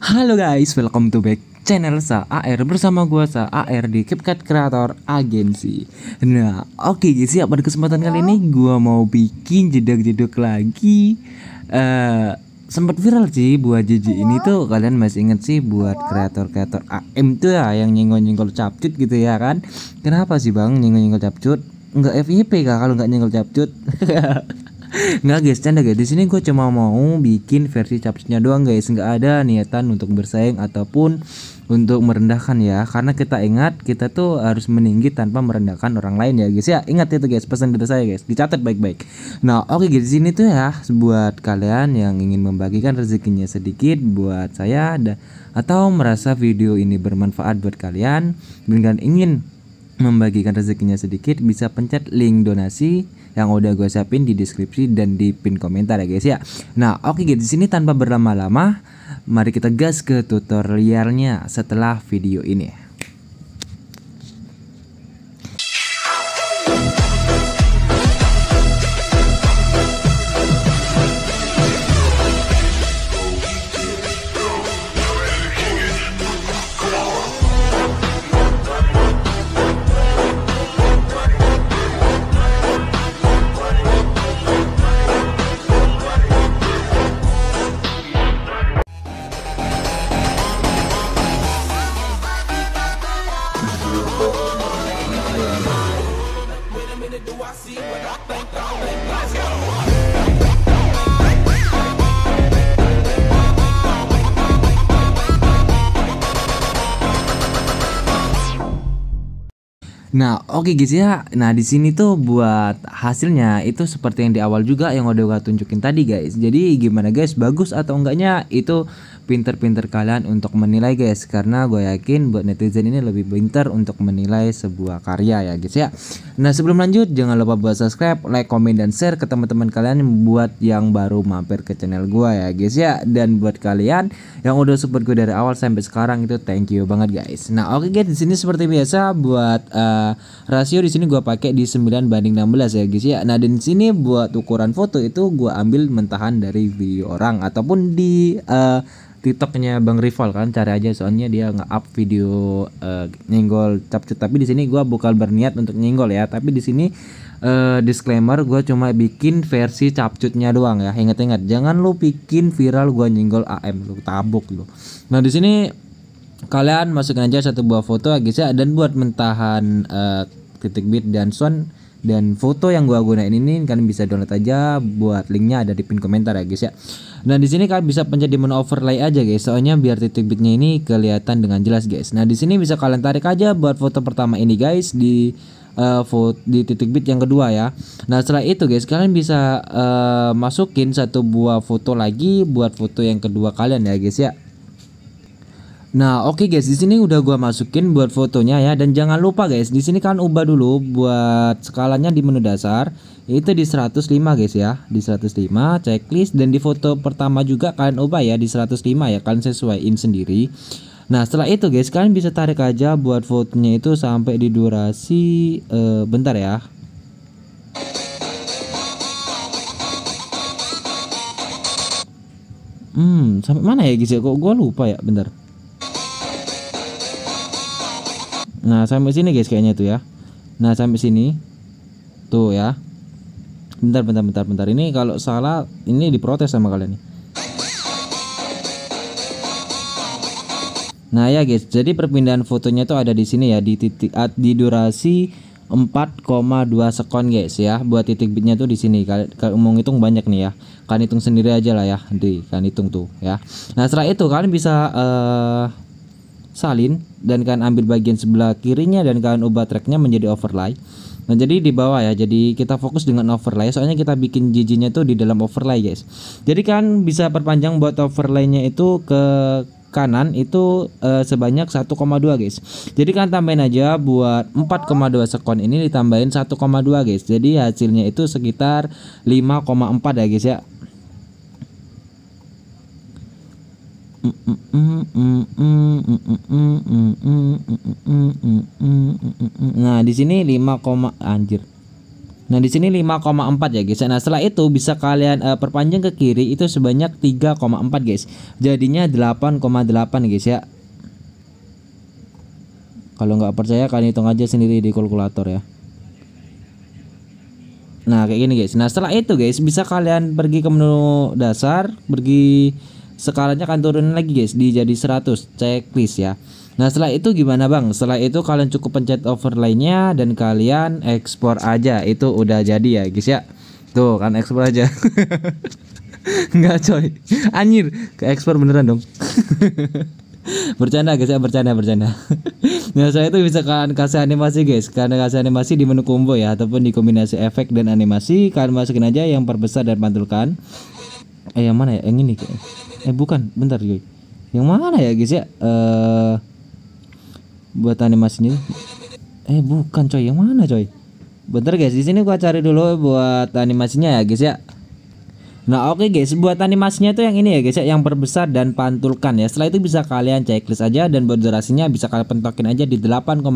Halo guys, welcome to back channel Sa AR bersama gua Sa AR di CapCut Creator Agency. Nah, oke guys, ya pada kesempatan kali ini gua mau bikin jedak-jeduk lagi. Sempat viral sih buat JJ ini tuh, kalian masih inget sih buat kreator-kreator AM tuh ya yang nyenggol-nyenggol capcut gitu ya kan? Kenapa sih Bang nyenggol-nyenggol capcut? Enggak FYP kah kalau nggak nyenggol capcut? Nggak guys, canda guys. Di sini gue cuma mau bikin versi capcutnya doang guys. Nggak ada niatan untuk bersaing ataupun untuk merendahkan ya. Karena kita ingat kita tuh harus meninggi tanpa merendahkan orang lain ya guys ya. Ingat itu guys, pesan dari saya guys. Dicatat baik-baik. Nah oke guys, di sini tuh ya buat kalian yang ingin membagikan rezekinya sedikit buat saya atau merasa video ini bermanfaat buat kalian dan kalian ingin membagikan rezekinya sedikit, bisa pencet link donasi yang udah gue siapin di deskripsi dan di pin komentar ya guys ya. Nah oke guys, di sini tanpa berlama-lama mari kita gas ke tutorialnya setelah video ini. Nah, oke guys ya. Nah, di sini tuh buat hasilnya itu seperti yang di awal juga yang udah gua tunjukin tadi guys. Jadi gimana guys, bagus atau enggaknya itu pinter-pinter kalian untuk menilai guys, karena gue yakin buat netizen ini lebih pintar untuk menilai sebuah karya ya guys ya. Nah, sebelum lanjut jangan lupa buat subscribe, like, komen dan share ke teman-teman kalian buat yang baru mampir ke channel gua ya guys ya. Dan buat kalian yang udah support gue dari awal sampai sekarang itu thank you banget guys. Nah, oke guys, di sini seperti biasa buat rasio di sini gua pakai di 9:16 ya guys ya. Nah, dan di sini buat ukuran foto itu gua ambil mentahan dari video orang ataupun di TikToknya Bang Rival kan, cari aja soalnya dia nge-up video nyenggol capcut. Tapi di sini gua bukan berniat untuk nyenggol ya, tapi di sini disclaimer gua cuma bikin versi capcutnya doang ya. Ingat-ingat jangan lu bikin viral gua nyenggol AM, lu tabuk lu. Nah, di sini kalian masukin aja satu buah foto guys ya, dan buat mentahan titik bit dan sound dan foto yang gua gunain ini kalian bisa download aja, buat linknya ada di pin komentar ya guys ya. Nah, di sini kalian bisa pencet di menu overlay aja guys, soalnya biar titik bitnya ini kelihatan dengan jelas guys. Nah, di sini bisa kalian tarik aja buat foto pertama ini guys di titik bit yang kedua ya. Nah, setelah itu guys kalian bisa masukin satu buah foto lagi buat foto yang kedua kalian ya guys ya. Nah, oke guys, di sini udah gua masukin buat fotonya ya, dan jangan lupa guys, di sini kan ubah dulu buat skalanya di menu dasar itu di 105 guys ya, di 105 checklist, dan di foto pertama juga kalian ubah ya di 105 ya, kalian sesuaiin sendiri. Nah, setelah itu guys kalian bisa tarik aja buat fotonya itu sampai di durasi bentar ya. Sampai mana ya guys ya, kok gua lupa ya, bentar. Nah, sampai sini guys kayaknya tuh ya. Nah, sampai sini tuh ya. Bentar. Ini kalau salah ini diprotes sama kalian nih. Nah ya guys, jadi perpindahan fotonya tuh ada di sini ya, di titik di durasi 4,2 sekon guys ya. Buat titik bitnya tuh di sini. Kalau mau ngitung banyak nih ya. Kalian hitung sendiri aja lah ya. Kalian hitung tuh ya. Nah, setelah itu kalian bisa salin dan kalian ambil bagian sebelah kirinya dan kalian ubah tracknya menjadi overlay. Nah, jadi di bawah ya, jadi kita fokus dengan overlay soalnya kita bikin JJ-nya tuh di dalam overlay guys. Jadi kan bisa perpanjang buat overlaynya itu ke kanan itu sebanyak 1,2 guys. Jadi kan tambahin aja buat 4,2 sekon ini ditambahin 1,2 guys. Jadi hasilnya itu sekitar 5,4 ya guys ya. Nah, di sini 5, anjir. Nah, di sini 5,4 ya guys. Nah, setelah itu bisa kalian perpanjang ke kiri itu sebanyak 3,4 guys. Jadinya 8,8 guys ya. Kalau nggak percaya kalian hitung aja sendiri di kalkulator ya. Nah, kayak gini guys. Nah, setelah itu guys bisa kalian pergi ke menu dasar, pergi skalanya kan turunin lagi guys di jadi 100 checklist ya. Nah, setelah itu gimana Bang? Setelah itu kalian cukup pencet overlay-nya dan kalian ekspor aja. Itu udah jadi ya guys ya. Tuh kan ekspor aja. Enggak coy. Anjir, ke ekspor beneran dong. Bercanda guys ya, bercanda. Nah, saya itu bisa kalian kasih animasi guys. Karena kasih animasi di menu combo ya, ataupun di kombinasi efek dan animasi, kalian masukin aja yang perbesar dan pantulkan. Yang mana ya? Yang ini kayak. Bukan, bentar guys. Yang mana ya guys ya? Buat animasinya. Bukan coy, yang mana coy? Bentar guys, di sini gua cari dulu buat animasinya ya guys ya. Nah, oke guys, buat animasinya itu yang ini ya guys ya, yang perbesar dan pantulkan ya. Setelah itu bisa kalian checklist aja dan buat durasinya bisa kalian pentokin aja di 8,8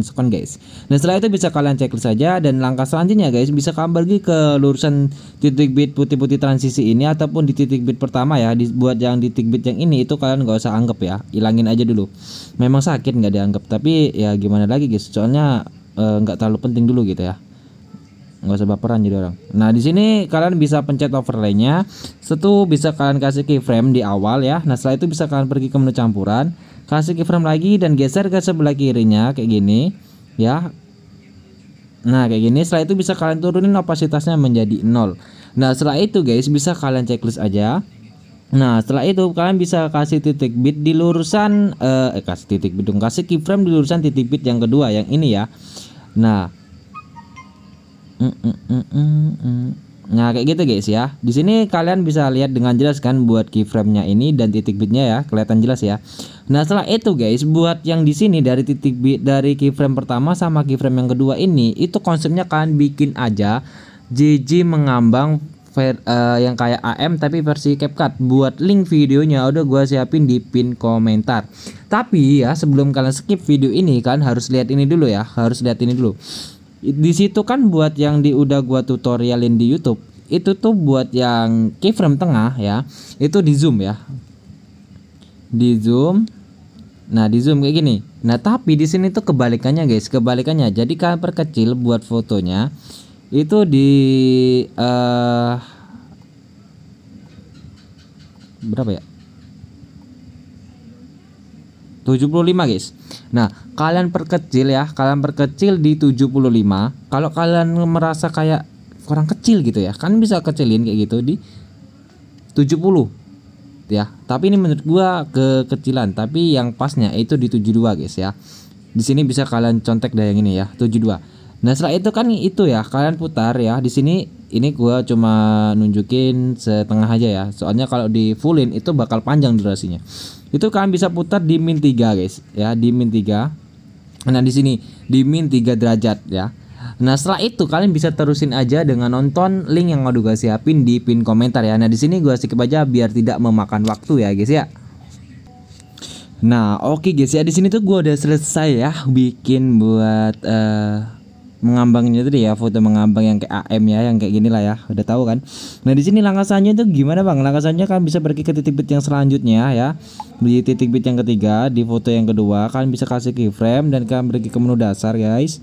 second guys. Nah, setelah itu bisa kalian checklist aja dan langkah selanjutnya guys bisa kalian pergi ke lurusan titik bit putih-putih transisi ini ataupun di titik bit pertama ya. Buat yang di titik bit yang ini itu kalian nggak usah anggap ya, hilangin aja dulu. Memang sakit nggak dianggap, tapi ya gimana lagi guys, soalnya nggak terlalu penting dulu gitu ya. Nggak usah baperan jadi orang. Nah, di sini kalian bisa pencet overlay-nya. Setu bisa kalian kasih keyframe di awal ya. Nah, setelah itu bisa kalian pergi ke menu campuran, kasih keyframe lagi dan geser ke sebelah kirinya kayak gini ya. Nah, kayak gini. Setelah itu bisa kalian turunin opasitasnya menjadi 0. Nah, setelah itu guys bisa kalian checklist aja. Nah, setelah itu kalian bisa kasih titik bit di lurusan kasih titik bit dong, kasih keyframe di lurusan titik bit yang kedua yang ini ya. Nah, nah kayak gitu guys ya. Di sini kalian bisa lihat dengan jelas kan buat keyframe-nya ini dan titik bitnya ya, kelihatan jelas ya. Nah, setelah itu guys buat yang di sini dari titik bit dari keyframe pertama sama keyframe yang kedua ini itu konsepnya kalian bikin aja JJ mengambang yang kayak AM tapi versi CapCut. Buat link videonya udah gua siapin di pin komentar. Tapi ya sebelum kalian skip video ini kan harus lihat ini dulu ya, harus lihat ini dulu. Di situ kan buat yang udah gua tutorialin di YouTube itu tuh buat yang keyframe tengah ya itu di zoom ya, di zoom. Nah, di zoom kayak gini. Nah, tapi di sini tuh kebalikannya guys, kebalikannya. Jadi kalian perkecil buat fotonya itu di berapa ya, 75 guys. Nah, kalian perkecil ya, kalian perkecil di 75. Kalau kalian merasa kayak kurang kecil gitu ya, kan bisa kecilin kayak gitu di 70 ya. Tapi ini menurut gua kekecilan, tapi yang pasnya itu di 72 guys ya. Di sini bisa kalian contek dah yang ini ya, 72. Nah, setelah itu kan itu ya, kalian putar ya. Di sini ini gua cuma nunjukin setengah aja ya. Soalnya kalau di fullin itu bakal panjang durasinya. Itu kalian bisa putar di min 3 guys ya, di min 3. Nah, di sini di min 3 derajat ya. Nah, setelah itu kalian bisa terusin aja dengan nonton link yang udah gue siapin di pin komentar ya. Nah, di sini gue skip aja biar tidak memakan waktu ya guys ya. Nah, oke guys ya, di sini tuh gue udah selesai ya bikin buat mengambangnya tadi ya, foto mengambang yang kayak AM ya, yang kayak gini lah ya, udah tahu kan. Nah, di sini langkah selanjutnya itu gimana Bang? Langkah selanjutnya kan bisa pergi ke titik bit yang selanjutnya ya. Di titik bit yang ketiga, di foto yang kedua, kalian bisa kasih keyframe dan kalian pergi ke menu dasar guys.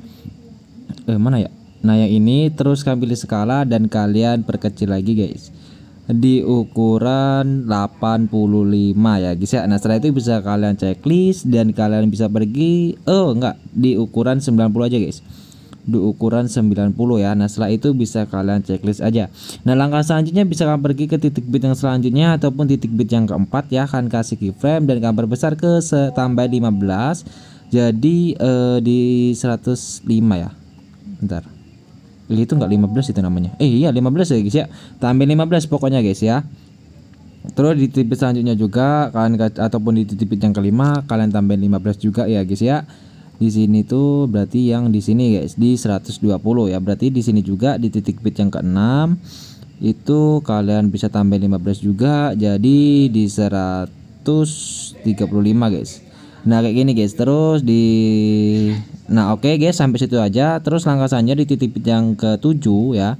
Mana ya? Nah, yang ini terus kalian pilih skala dan kalian perkecil lagi guys. Di ukuran 85 ya guys ya. Nah, setelah itu bisa kalian checklist dan kalian bisa pergi di ukuran 90 aja guys. Di ukuran 90 ya. Nah, setelah itu bisa kalian checklist aja. Nah, langkah selanjutnya bisa kalian pergi ke titik bit yang selanjutnya ataupun titik bit yang keempat ya, kalian kasih keyframe dan kalian perbesar ke tambah 15. Jadi di 105 ya. Bentar. Itu enggak 15 itu namanya. Iya 15 ya guys ya. Tambah 15 pokoknya guys ya. Terus di titik bit selanjutnya juga kalian ataupun di titik bit yang kelima kalian tambahin 15 juga ya guys ya. Di sini tuh berarti yang di sini guys di 120 ya. Berarti di sini juga di titik bit yang ke-6 itu kalian bisa tambah 15 juga jadi di 135 guys. Nah kayak gini guys, terus di nah oke guys, sampai situ aja. Terus langkah selanjutnya di titik yang ketujuh ya,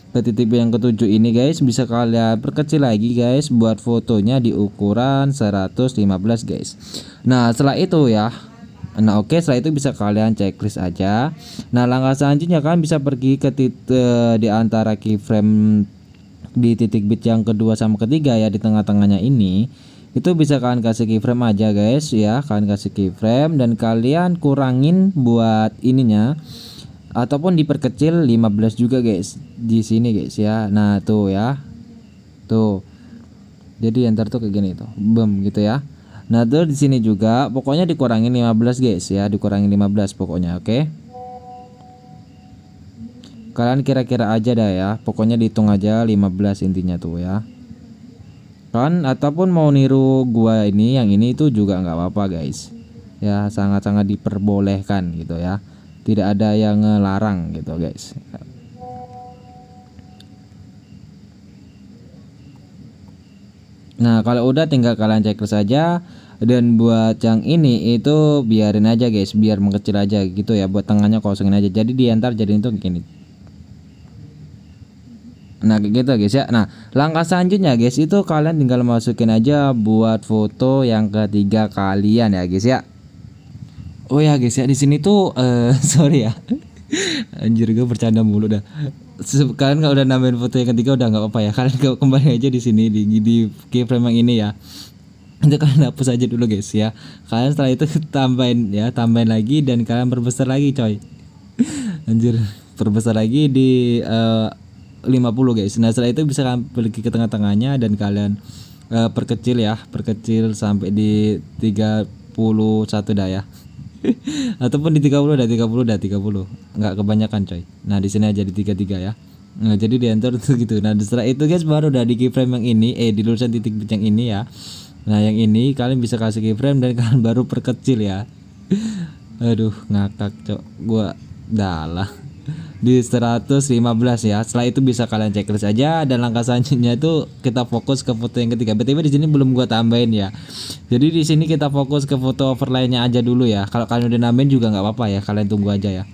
ke titik yang ketujuh ini guys, bisa kalian perkecil lagi guys buat fotonya di ukuran 115 guys. Nah setelah itu ya, nah oke, setelah itu bisa kalian checklist aja. Nah langkah selanjutnya kalian bisa pergi ke titik di antara keyframe di titik bit yang kedua sama ketiga ya, di tengah-tengahnya ini. Itu bisa kalian kasih keyframe aja guys ya, kalian kasih keyframe dan kalian kurangin buat ininya, ataupun diperkecil 15 juga guys di sini guys ya. Nah tuh ya, tuh jadi ntar tuh kayak gini tuh, bem gitu ya. Nah tuh di sini juga pokoknya dikurangin 15 guys ya, dikurangin 15 pokoknya. Oke, kalian kira-kira aja dah ya, pokoknya dihitung aja 15 intinya tuh ya kan. Ataupun mau niru gua ini, yang ini itu juga nggak apa-apa guys ya, sangat-sangat diperbolehkan gitu ya, tidak ada yang ngelarang gitu guys. Nah kalau udah tinggal kalian checklist saja. Dan buat yang ini itu biarin aja guys, biar mengecil aja gitu ya, buat tengahnya kosongin aja, jadi diantar jadi itu gini. Nah kayak gitu guys ya. Nah langkah selanjutnya guys, itu kalian tinggal masukin aja buat foto yang ketiga kalian ya guys ya. Oh ya guys ya, di sini tuh sorry ya, anjir gue bercanda mulu dah. Kalian kalau udah nambahin foto yang ketiga udah nggak apa-apa ya, kalian kembali aja di sini di keyframe yang ini ya. Itu kalian hapus aja dulu guys ya. Kalian setelah itu tambahin ya, tambahin lagi dan kalian perbesar lagi coy. Anjir, perbesar lagi di 50 guys. Nah setelah itu bisa kalian pergi ke tengah-tengahnya dan kalian perkecil ya, perkecil sampai di 31 dah ya. Ataupun di 30 dah, 30 dah, 30. Enggak kebanyakan coy. Nah di sini aja di 33 ya. Nah jadi di enter tuh gitu. Nah setelah itu guys baru udah di keyframe yang ini, di lulusan titik yang ini ya. Nah yang ini kalian bisa kasih keyframe dan kalian baru perkecil ya. Aduh ngakak cok, gua dalah di 115 ya. Setelah itu bisa kalian checklist aja dan langkah selanjutnya itu kita fokus ke foto yang ketiga. BTW di sini belum gua tambahin ya. Jadi di sini kita fokus ke foto overlay-nya aja dulu ya. Kalau kalian udah nambahin juga nggak apa-apa ya, kalian tunggu aja ya.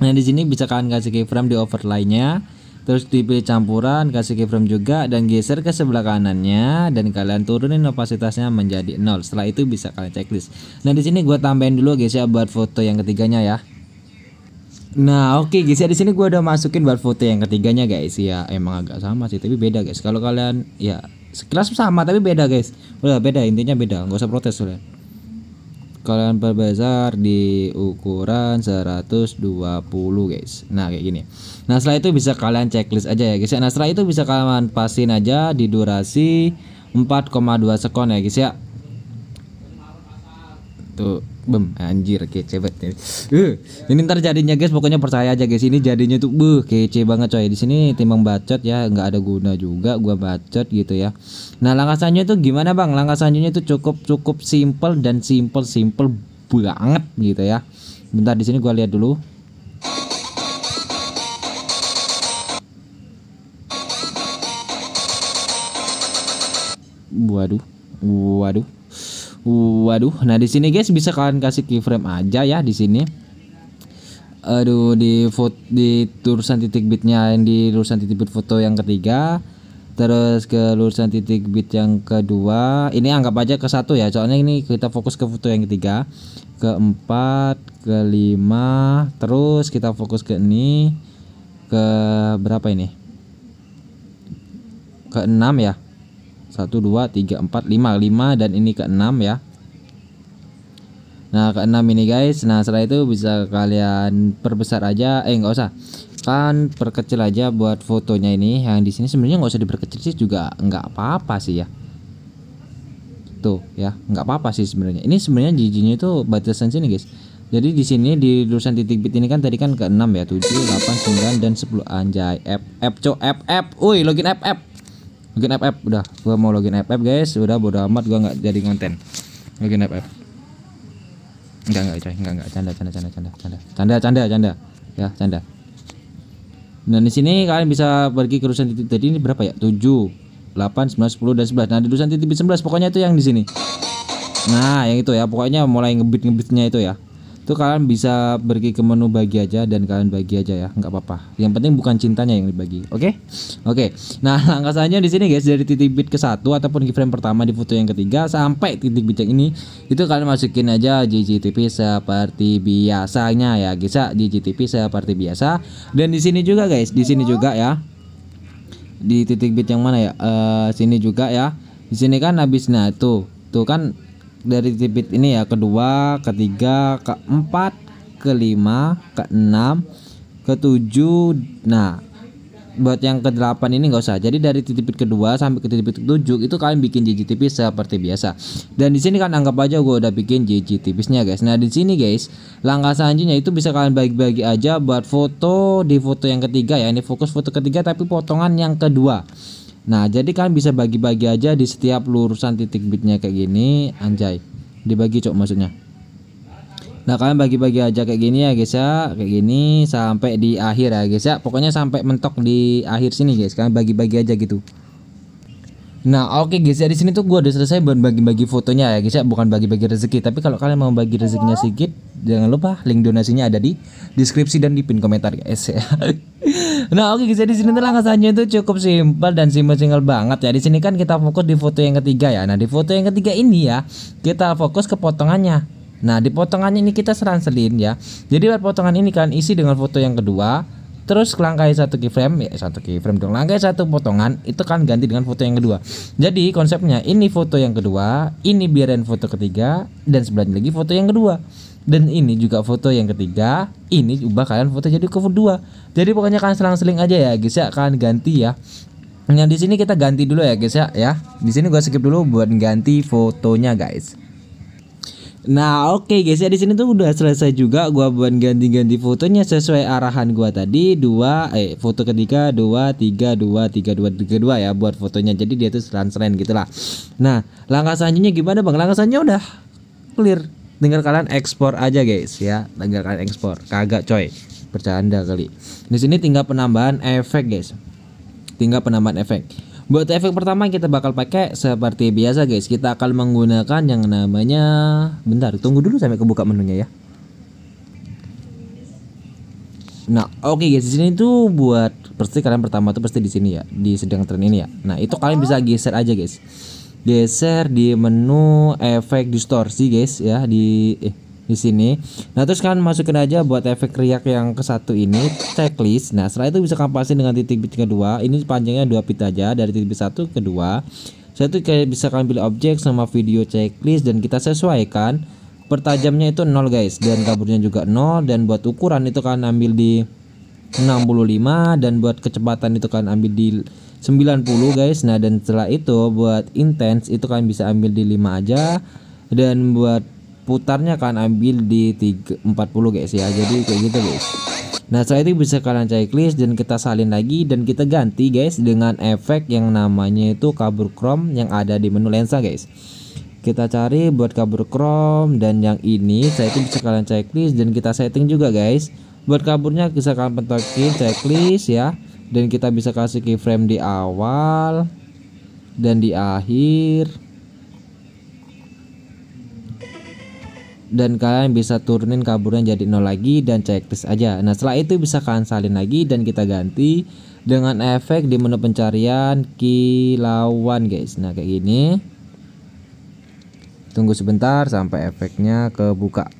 Nah di sini bisa kalian kasih keyframe di overlay-nya, terus dipilih campuran, kasih keyframe juga dan geser ke sebelah kanannya dan kalian turunin opasitasnya menjadi 0. Setelah itu bisa kalian checklist. Nah di sini gua tambahin dulu guys ya buat foto yang ketiganya ya. Nah oke guys ya, di sini gua udah masukin buat foto yang ketiganya guys ya. Emang agak sama sih tapi beda guys. Kalau kalian ya sekilas sama tapi beda guys. Udah beda, intinya beda, nggak usah protes kalian. Kalian perbesar di ukuran 120 guys. Nah kayak gini. Nah setelah itu bisa kalian checklist aja ya guys ya. Nah setelah itu bisa kalian pasin aja di durasi 4,2 sekon ya guys ya. Tuh bem, anjir kece banget. Ini ntar jadinya guys, pokoknya percaya aja guys, ini jadinya tuh kece banget coy. Di sini timbang bacot ya, nggak ada guna juga gua bacot gitu ya. Nah langkah selanjutnya itu gimana bang? Langkah selanjutnya itu cukup simple dan simple banget gitu ya. Bentar di sini gua lihat dulu. Waduh. Nah di sini guys bisa kalian kasih keyframe aja ya di sini. Aduh di lurusan titik bitnya yang di lurusan titik bit foto yang ketiga, terus ke lurusan titik bit yang kedua. Ini anggap aja ke satu ya, soalnya ini kita fokus ke foto yang ketiga, keempat, kelima, terus kita fokus ke ini, ke berapa ini? Ke 6 ya. 1 2 3 4 5 dan ini ke 6 ya. Nah ke 6 ini guys. Nah setelah itu bisa kalian perbesar aja, nggak usah, kan perkecil aja buat fotonya ini. Yang di sini sebenarnya nggak usah diperkecil sih, juga nggak apa-apa sih ya. Tuh ya, nggak apa-apa sih sebenarnya. Ini sebenarnya jijinya itu batasan sini guys. Jadi di sini di lulusan titik bit ini kan tadi kan ke 6 ya, 7 8 9 dan 10. Anjay, Uy login login FF. Udah gua mau login FF guys, udah bodo amat, gua nggak jadi konten login FF. Enggak coy, enggak canda ya, canda. Nah di sini kalian bisa pergi ke urusan titik tadi, ini berapa ya, 7 8 9 10 dan 11. Nah di urusan titik 11 pokoknya itu yang di sini. Nah yang itu ya, pokoknya mulai ngebitnya itu ya. Itu kalian bisa pergi ke menu bagi aja dan kalian bagi aja ya, nggak apa-apa. Yang penting bukan cintanya yang dibagi. Oke? Oke. Nah, langkah selanjutnya di sini guys, dari titik bit ke 1 ataupun keyframe pertama di foto yang ketiga sampai titik bit yang ini, itu kalian masukin aja GGTP seperti biasanya ya, guys ya. GGTP seperti biasa. Dan di sini juga guys, di sini juga ya. Di titik bit yang mana ya? Sini juga ya. Di sini kan habis, nah tuh kan dari titik bit ini ya, kedua, ketiga, keempat, kelima, keenam, ketujuh. Nah buat yang ke-8 ini nggak usah. Jadi dari titik bit kedua sampai ke titik bit ke-7 itu kalian bikin GGTP seperti biasa. Dan di sini kan anggap aja gue udah bikin GGTP-nya guys. Nah di sini guys, langkah selanjutnya itu bisa kalian bagi-bagi aja buat foto di foto yang ketiga ya. Ini fokus foto ketiga tapi potongan yang kedua. Nah jadi kalian bisa bagi-bagi aja di setiap lurusan titik bitnya kayak gini, anjay. Dibagi cok maksudnya. Nah kalian bagi-bagi aja kayak gini ya guys ya, kayak gini sampai di akhir ya guys ya. Pokoknya sampai mentok di akhir sini guys. Kalian bagi-bagi aja gitu. Nah oke guys ya, di sini tuh gua udah selesai buat bagi-bagi fotonya ya guys ya, bukan bagi-bagi rezeki. Tapi kalau kalian mau bagi rezekinya sedikit, jangan lupa link donasinya ada di deskripsi dan di pin komentar guys ya. Nah oke guys ya, di sini tuh langkahnya itu cukup simpel dan simpel banget ya. Di sini kan kita fokus di foto yang ketiga ya. Nah di foto yang ketiga ini ya, kita fokus ke potongannya. Nah di potongannya ini kita selang-selin ya. Jadi buat potongan ini kan isi dengan foto yang kedua. Terus langkai satu keyframe ya, satu keyframe dong, langkai satu potongan itu kan ganti dengan foto yang kedua. Jadi konsepnya ini foto yang kedua, ini biarin foto ketiga, dan sebelahnya lagi foto yang kedua. Dan ini juga foto yang ketiga, ini ubah kalian foto jadi ke kedua. Jadi pokoknya kalian selang-seling aja ya guys ya, kalian ganti ya. Nah di sini kita ganti dulu ya guys ya. Di sini gua skip dulu buat ganti fotonya guys. Nah oke guys ya, di sini tuh udah selesai juga gua buat ganti-ganti fotonya sesuai arahan gua tadi. Foto ketiga 2 3 2 3 2 3 2 ya buat fotonya. Jadi dia tuh selan-selan gitulah. Nah langkah selanjutnya gimana bang? Langkah selanjutnya udah clear, tinggal kalian ekspor aja guys ya. Tinggal kalian ekspor. Kagak coy, bercanda kali. Di sini tinggal penambahan efek guys. Tinggal penambahan efek. Buat efek pertama kita bakal pakai seperti biasa guys. Kita akan menggunakan yang namanya, bentar tunggu dulu sampai kebuka menunya ya. Nah oke guys, di sini tuh buat pasti kalian pertama tuh pasti di sini ya, di sedang tren ini ya. Nah itu kalian bisa geser aja guys. Geser di menu efek distorsi guys ya, di sini. Nah terus kalian masukin aja buat efek riak yang ke satu ini, checklist. Nah setelah itu bisa kalian pasin dengan titik bit kedua. Ini panjangnya 2 bit aja dari titik bit 1 ke 2. Saya tuh kayak bisa kalian pilih objek sama video checklist dan kita sesuaikan. Pertajamnya itu 0 guys, dan kaburnya juga 0. Dan buat ukuran itu kalian ambil di 65, dan buat kecepatan itu kalian ambil di 90 guys. Nah dan setelah itu buat intense itu kalian bisa ambil di 5 aja, dan buat putarnya kan ambil di 40 guys ya. Jadi kayak gitu guys. Nah setelah itu bisa kalian checklist dan kita salin lagi dan kita ganti guys dengan efek yang namanya itu kabur chrome yang ada di menu lensa guys. Kita cari buat kabur chrome, dan yang ini saya itu bisa kalian checklist dan kita setting juga guys. Buat kaburnya bisa kalian pentokin checklist ya, dan kita bisa kasih keyframe di awal dan di akhir. Dan kalian bisa turunin kaburnya jadi 0 lagi dan checklist aja. Nah setelah itu bisa kalian salin lagi dan kita ganti dengan efek di menu pencarian kilauan guys. Nah kayak gini. Tunggu sebentar sampai efeknya kebuka.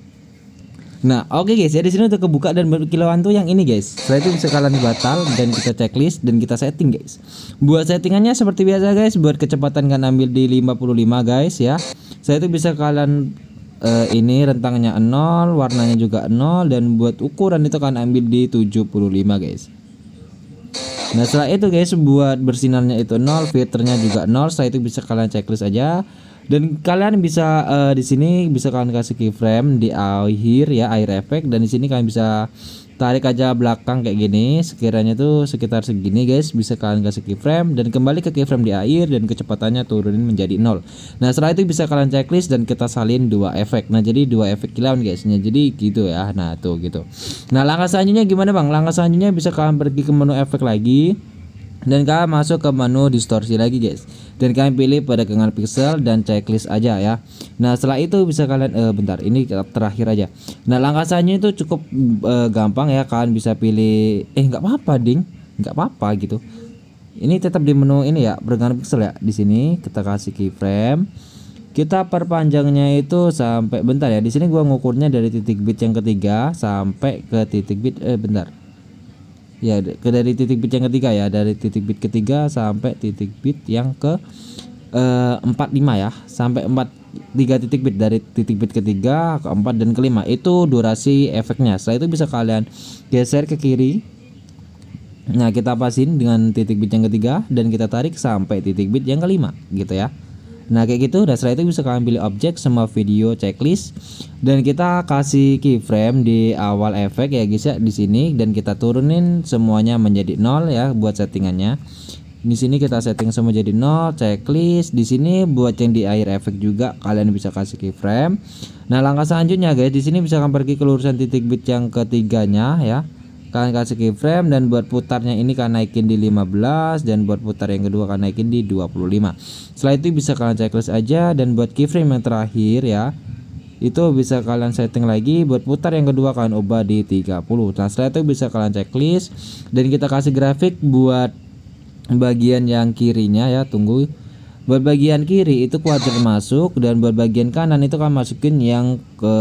Nah oke guys ya, di sini udah kebuka dan kilauan tuh yang ini guys. Setelah itu bisa kalian batal dan kita checklist dan kita setting guys. Buat settingannya seperti biasa guys. Buat kecepatan kan ambil di 55 guys ya. Setelah itu bisa kalian ini rentangnya 0, warnanya juga 0, dan buat ukuran itu kan ambil di 75 guys. Nah setelah itu guys, buat bersinarnya itu 0, filternya juga 0. Setelah itu bisa kalian checklist aja, dan kalian bisa di sini bisa kalian kasih keyframe di akhir ya, akhir efek, dan di sini kalian bisa tarik aja belakang kayak gini, sekiranya tuh sekitar segini guys. Bisa kalian kasih keyframe dan kembali ke keyframe di akhir dan kecepatannya turunin menjadi 0. Nah setelah itu bisa kalian checklist dan kita salin 2 efek. Nah jadi 2 efek kilauan guys. Nah jadi gitu ya. Nah tuh gitu. Nah langkah selanjutnya gimana bang? Langkah selanjutnya bisa kalian pergi ke menu efek lagi. Dan kalian masuk ke menu distorsi lagi guys, dan kalian pilih peregangan pixel dan checklist aja ya. Nah setelah itu bisa kalian bentar, ini terakhir aja. Nah langkah selanjutnya itu cukup gampang ya, kalian bisa pilih nggak apa-apa ding, nggak apa-apa gitu. Ini tetap di menu ini ya, peregangan pixel ya. Di sini kita kasih keyframe, kita perpanjangnya itu sampai bentar ya. Di sini gua ngukurnya dari titik bit yang ketiga sampai ke titik bit bentar. Ya dari titik bit yang ketiga ya, dari titik bit ketiga sampai titik bit yang ke 45 ya, sampai 3 titik bit dari titik bit ketiga ke 4 dan kelima itu durasi efeknya. Setelah itu bisa kalian geser ke kiri. Nah kita pasin dengan titik bit yang ketiga dan kita tarik sampai titik bit yang kelima gitu ya. Nah kayak gitu. Dan setelah itu bisa kalian pilih objek semua video checklist dan kita kasih keyframe di awal efek ya guys ya di sini, dan kita turunin semuanya menjadi 0 ya buat settingannya. Di sini kita setting semua jadi 0 checklist. Di sini buat yang di akhir efek juga kalian bisa kasih keyframe. Nah langkah selanjutnya guys, di sini bisa kalian pergi ke lurusan titik bit yang ketiganya ya. Kalian kasih keyframe, dan buat putarnya ini kalian naikin di 15, dan buat putar yang kedua kalian naikin di 25. Setelah itu bisa kalian checklist aja, dan buat keyframe yang terakhir ya itu bisa kalian setting lagi, buat putar yang kedua kalian ubah di 30. Nah setelah itu bisa kalian checklist dan kita kasih grafik buat bagian yang kirinya ya. Tunggu, buat bagian kiri itu kuadrat masuk, dan buat bagian kanan itu kan masukin yang ke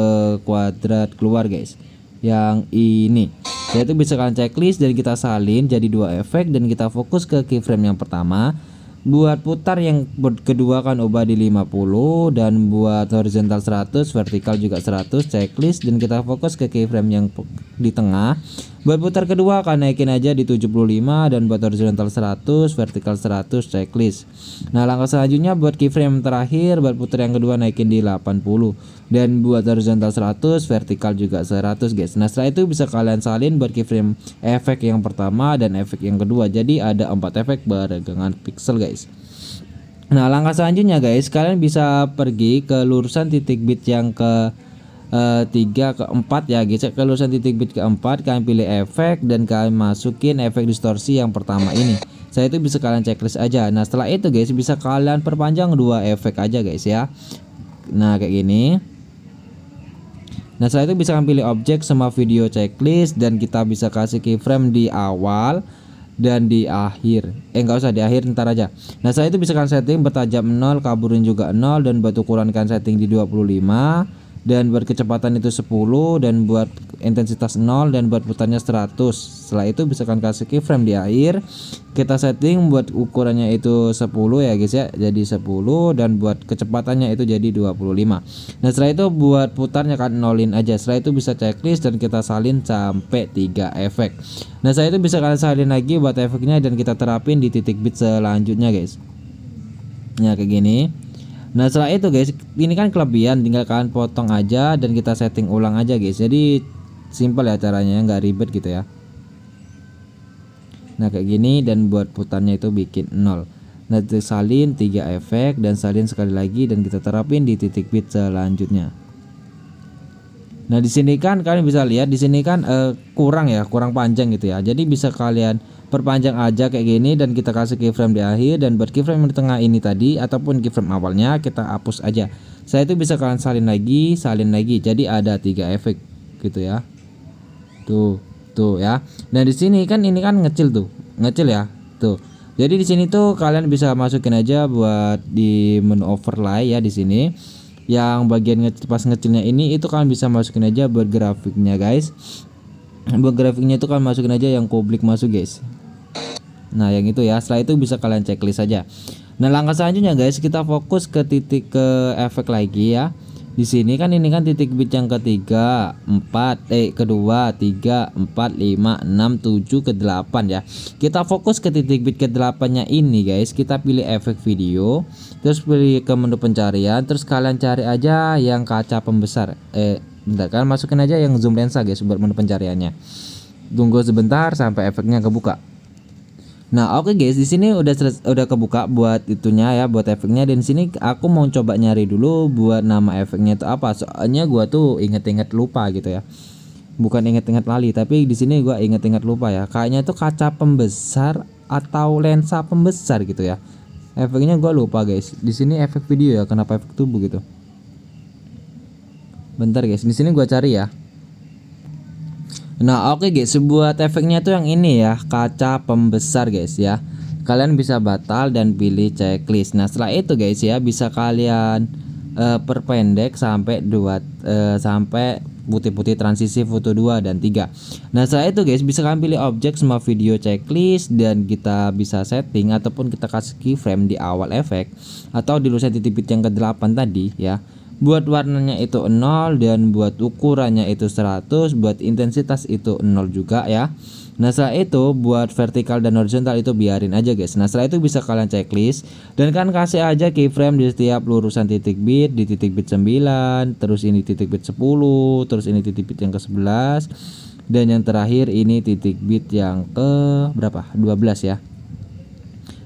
kuadrat keluar guys, yang ini. Jadi itu bisa kalian checklist dan kita salin jadi 2 efek, dan kita fokus ke keyframe yang pertama. Buat putar yang kedua kan ubah di 50, dan buat horizontal 100, vertikal juga 100 checklist, dan kita fokus ke keyframe yang di tengah. Buat putar kedua kan naikin aja di 75, dan buat horizontal 100, vertikal 100 checklist. Nah langkah selanjutnya buat keyframe terakhir, buat putar yang kedua naikin di 80, dan buat horizontal 100, vertikal juga 100 guys. Nah setelah itu bisa kalian salin buat keyframe efek yang pertama dan efek yang kedua, jadi ada 4 efek peregangan pixel guys. Nah langkah selanjutnya guys, kalian bisa pergi ke lurusan titik bit yang ke 3 ke 4 ya guys. Ke lurusan titik bit ke 4 kalian pilih efek dan kalian masukin efek distorsi yang pertama ini. Saya itu bisa kalian checklist aja. Nah setelah itu guys bisa kalian perpanjang 2 efek aja guys ya. Nah kayak gini. Nah setelah itu bisa kalian pilih objek semua video checklist, dan kita bisa kasih keyframe di awal dan di akhir. Enggak usah di akhir, ntar aja. Nah setelah itu bisa kalian setting bertajam 0, kaburin juga 0, dan buat ukuran kalian setting di 25, dan buat kecepatan itu 10, dan buat intensitas 0, dan buat putarnya 100. Setelah itu bisa kalian kasih keyframe di akhir. Kita setting buat ukurannya itu 10 ya guys ya, jadi 10, dan buat kecepatannya itu jadi 25. Nah setelah itu buat putarnya kan nolin aja. Setelah itu bisa checklist dan kita salin sampai 3 efek. Nah setelah itu bisa kalian salin lagi buat efeknya, dan kita terapin di titik bit selanjutnya guys. Nah kayak gini. Nah setelah itu guys, ini kan kelebihan, tinggal kalian potong aja dan kita setting ulang aja guys. Jadi simple ya caranya, nggak ribet gitu ya. Nah kayak gini, dan buat putarnya itu bikin 0. Nah salin 3 efek dan salin sekali lagi, dan kita terapin di titik bit selanjutnya. Nah di sini kan kalian bisa lihat di sini kan kurang panjang gitu ya. Jadi bisa kalian perpanjang aja kayak gini, dan kita kasih keyframe di akhir, dan buat keyframe di tengah ini tadi ataupun keyframe awalnya kita hapus aja. Saya itu bisa kalian salin lagi. Jadi ada 3 efek gitu ya. Tuh ya. Nah di sini kan ini kan ngecil ya. Tuh. Jadi di sini tuh kalian bisa masukin aja buat di menu overlay ya di sini. Yang bagian pas ngecilnya ini itu kalian bisa masukin aja buat grafiknya guys. Buat grafiknya itu kalian masukin aja yang publik masuk guys. Nah yang itu ya. Setelah itu bisa kalian checklist aja. Nah langkah selanjutnya guys, kita fokus ke titik ke efek lagi ya. Di sini kan ini kan titik bit yang ketiga, kedua, 3, 4, 5, 6, 7 ke 8 ya. Kita fokus ke titik bit ke 8-nya ini guys. Kita pilih efek video, terus pilih ke menu pencarian, terus kalian cari aja yang kaca pembesar. Bentar, kalian masukin aja yang zoom lensa guys buat menu pencariannya. Tunggu sebentar sampai efeknya kebuka. Nah oke guys, di sini udah kebuka buat itunya ya, buat efeknya. Dan sini aku mau coba nyari dulu buat nama efeknya itu apa. Soalnya gua tuh inget-inget lupa gitu ya. Bukan inget-inget lali, tapi di sini gua inget-inget lupa ya. Kayaknya itu kaca pembesar atau lensa pembesar gitu ya. Efeknya gua lupa guys. Di sini efek video ya, kenapa efek tubuh gitu. Bentar guys, di sini gua cari ya. Nah, oke guys, buat efeknya tuh yang ini ya, kaca pembesar guys ya. Kalian bisa batal dan pilih checklist. Nah, setelah itu guys ya, bisa kalian perpendek sampai sampai putih-putih transisi foto 2 dan 3. Nah, setelah itu guys, bisa kalian pilih objek semua video checklist dan kita bisa setting ataupun kita kasih keyframe di awal efek atau di lurusan titik bit yang ke-8 tadi ya. Buat warnanya itu 0 dan buat ukurannya itu 100, buat intensitas itu 0 juga ya. Nah, setelah itu buat vertikal dan horizontal itu biarin aja guys. Nah, setelah itu bisa kalian checklist dan kan kasih aja keyframe di setiap lurusan titik bit, di titik bit 9, terus ini titik bit 10, terus ini titik bit yang ke-11 dan yang terakhir ini titik bit yang ke berapa? 12 ya.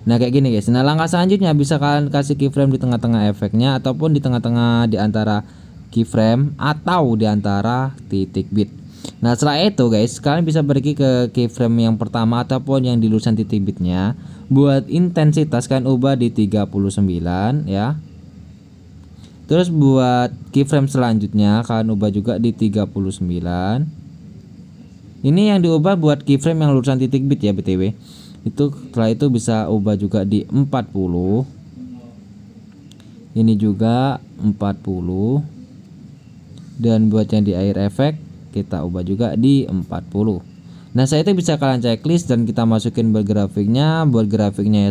Nah, kayak gini guys. Nah, langkah selanjutnya bisa kalian kasih keyframe di tengah-tengah efeknya ataupun di tengah-tengah di antara keyframe atau di antara titik bit. Nah, setelah itu guys, kalian bisa pergi ke keyframe yang pertama ataupun yang di lurusan titik bitnya. Buat intensitas kalian ubah di 39 ya. Terus buat keyframe selanjutnya kalian ubah juga di 39. Ini yang diubah buat keyframe yang lurusan titik bit ya BTW. Itu setelah itu bisa ubah juga di 40. Ini juga 40. Dan buat yang di akhir efek kita ubah juga di 40. Nah, saya itu bisa kalian checklist dan kita masukin buat grafiknya. Buat grafiknya